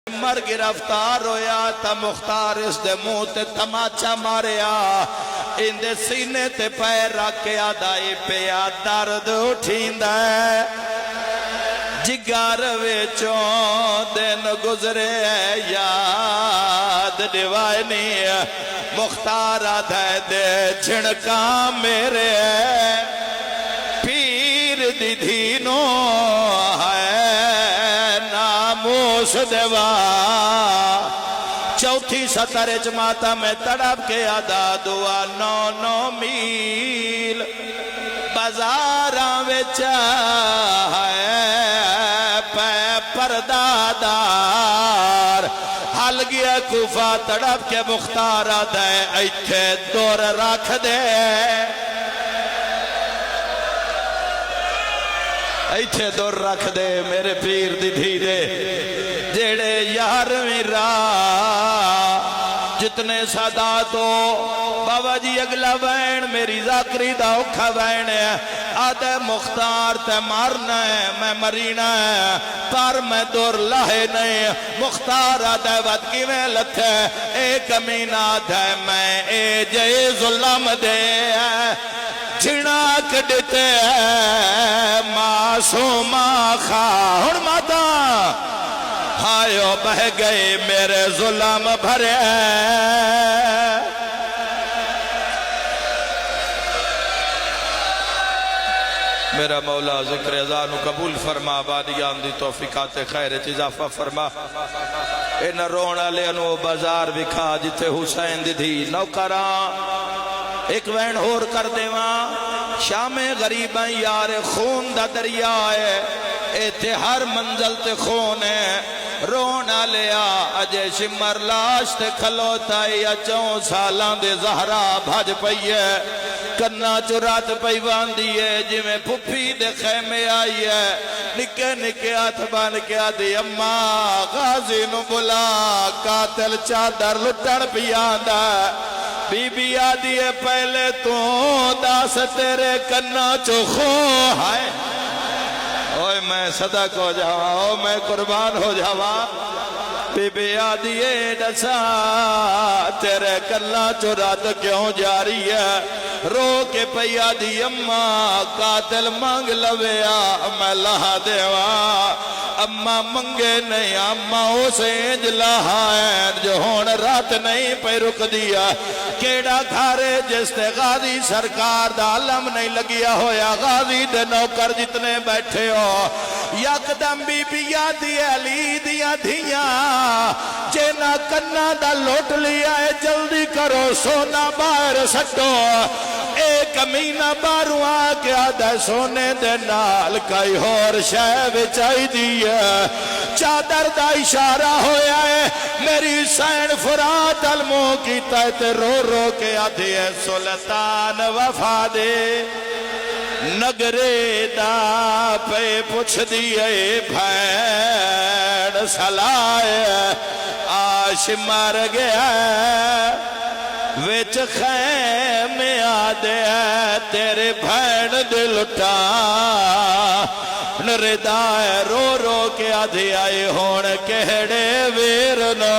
مر گرفتار ہویا تا مختار اس دے منہ تے تماچا ماریا ان دے سینے تے پیر رکھ کے آدائی پیا درد اٹھیندا ہے جگر وچوں دن گزرے یاد دیوانی مختار آدھائے دے جھنکا میرے پیر دی دھینو ہے ناموس دیوا چوتھی سطر جماعتہ میں تڑپ کے ادا دعا 9 میل بازاراں وچ ہے پے پردادار حل گیا کوفہ تڑپ کے مختار آدھائے ایتھے دور رکھ دے ایتھے دور رکھ دے میرے پیر دی دھیرے جیڑے یار میرا جتنے سادات ہو بابا جی اگلا وین میری ذاکری دا اوکھا وین ہے آدھے مختار تے مارنا ہے میں مرینا ہے پر میں دور لاہے نہیں مختار آدھے ود کی میں لتھے ایک امین آدھے میں اے جے ظلم دے جھناک دیتے معصومہ خواہن ماتا ہائیو بہ گئے میرے ظلم بھرے میرا مولا ذکر ازانو قبول فرما بادیان دی توفیقات خیر اضافہ فرما ان رونا لے انو بازار بکھا جتے حسین دی دھی نوکران ایک وین ہور کر دے وہاں شام غریباں یار خون دا دریا ہے ایتھے ہر منزل تے خون ہے رونا لیا اجے شمر لاش تے کھلوتا یا 4 سالاں دے زہرا بھج پئیے کرنا چرات پیوان دیئے جی میں پھپھی دے خیمے آئی ہے نکے نکے ہاتھ بان کے آدھی اماں غازی نو بلا قاتل چادر لٹن پیاندہ بی بی آدھی ہے پہلے تو داس تیرے کرنا چو خو ہے اوہ میں صدق ہو جاوا اوہ میں قربان ہو جاوا بی بی آدھیے ڈسا تیرے کرنا چرات کیوں جاری ہے رو کے پئی آدھی اماں قاتل مانگ لویا میں لہا دیوا اماں منگے نہیں اماں اسے انجلا ہے جو ہون رات نہیں پہ رک دیا کیڑا گھارے جس تے غازی سرکار دا علم نہیں لگیا ہویا غازی دے نوکر جتنے بیٹھے ہو یک دم بی بی آدھی علی دیا دھیاں جینا کننا دا لوٹ لیا ہے جلدی کرو سونا باہر سٹو ایک امینہ باروں آکے آدھے سونے دے نال کئی اور شے بچائی دیئے چادر دا اشارہ ہویا ہے میری سین فرات علموں کی تیت رو رو کے آدھی ہے سلطان وفا دے نگرے دا پہ پوچھ دیئے بھین سلائے آش مر گیا ویچ خیم آدھے تیرے بھین دل اٹھا نردائے رو رو کے آدھے آئے ہون کہڑے ویرنو